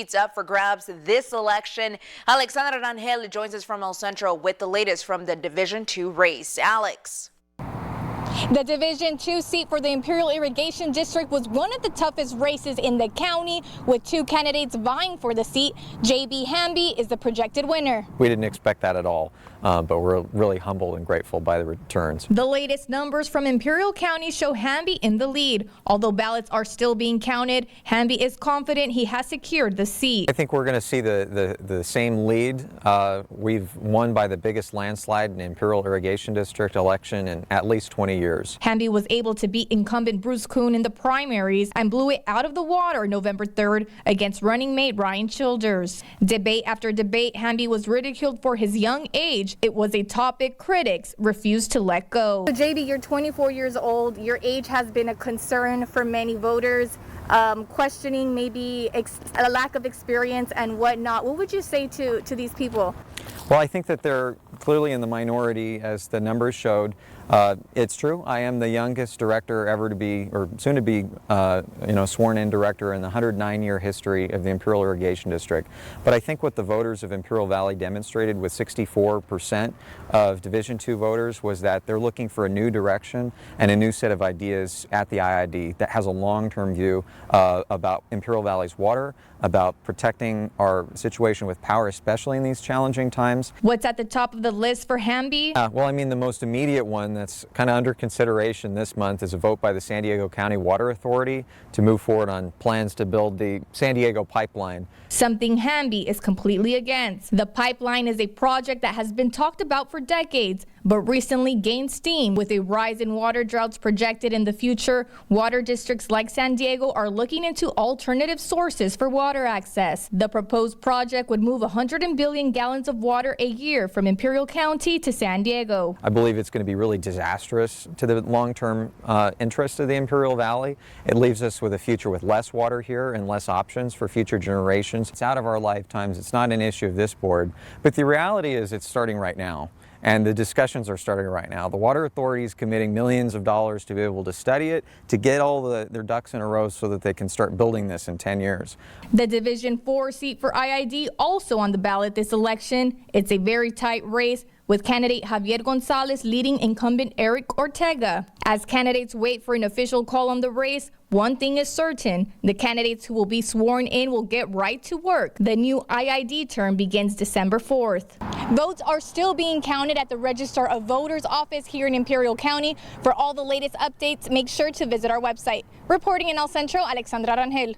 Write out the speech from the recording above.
It's up for grabs this election. Alexandra Rangel joins us from El Centro with the latest from the Division 2 race. Alex. The Division 2 seat for the Imperial Irrigation District was one of the toughest races in the county, with two candidates vying for the seat. J.B. Hamby is the projected winner. We didn't expect that at all, but we're really humbled and grateful by the returns. The latest numbers from Imperial County show Hamby in the lead. Although ballots are still being counted, Hamby is confident he has secured the seat. I think we're going to see the same lead. We've won by the biggest landslide in Imperial Irrigation District election in at least 20 years. Hamby was able to beat incumbent Bruce Kuhn in the primaries and blew it out of the water November 3rd against running mate Ryan Childers. Debate after debate, Hamby was ridiculed for his young age. It was a topic critics refused to let go. So JB, you're 24 years old. Your age has been a concern for many voters, questioning maybe a lack of experience and whatnot. What would you say to these people? Well, I think that they're clearly in the minority, as the numbers showed. It's true. I am the youngest director ever to be, or soon to be, sworn-in director in the 109-year history of the Imperial Irrigation District. But I think what the voters of Imperial Valley demonstrated with 64% of Division 2 voters was that they're looking for a new direction and a new set of ideas at the IID that has a long-term view about Imperial Valley's water, about protecting our situation with power, especially in these challenging times. What's at the top of the list for Hamby? Well, I mean, the most immediate one that's kind of under consideration this month is a vote by the San Diego County Water Authority to move forward on plans to build the San Diego pipeline. Something Hamby is completely against. The pipeline is a project that has been talked about for decades, but recently gained steam. With a rise in water droughts projected in the future, water districts like San Diego are looking into alternative sources for water access. The proposed project would move 100 billion gallons of water a year from Imperial County to San Diego. I believe it's going to be really disastrous to the long-term interests of the Imperial Valley. It leaves us with a future with less water here and less options for future generations. It's out of our lifetimes. It's not an issue of this board, but the reality is it's starting right now. And the discussions are starting right now. The Water Authority is committing millions of dollars to be able to study it, to get all their ducks in a row so that they can start building this in 10 years. The Division 4 seat for IID also on the ballot this election. It's a very tight race, with candidate Javier Gonzalez leading incumbent Eric Ortega. As candidates wait for an official call on the race, one thing is certain: the candidates who will be sworn in will get right to work. The new IID term begins December 4th. Votes are still being counted at the Register of Voters office here in Imperial County. For all the latest updates, make sure to visit our website. Reporting in El Centro, Alexandra Rangel.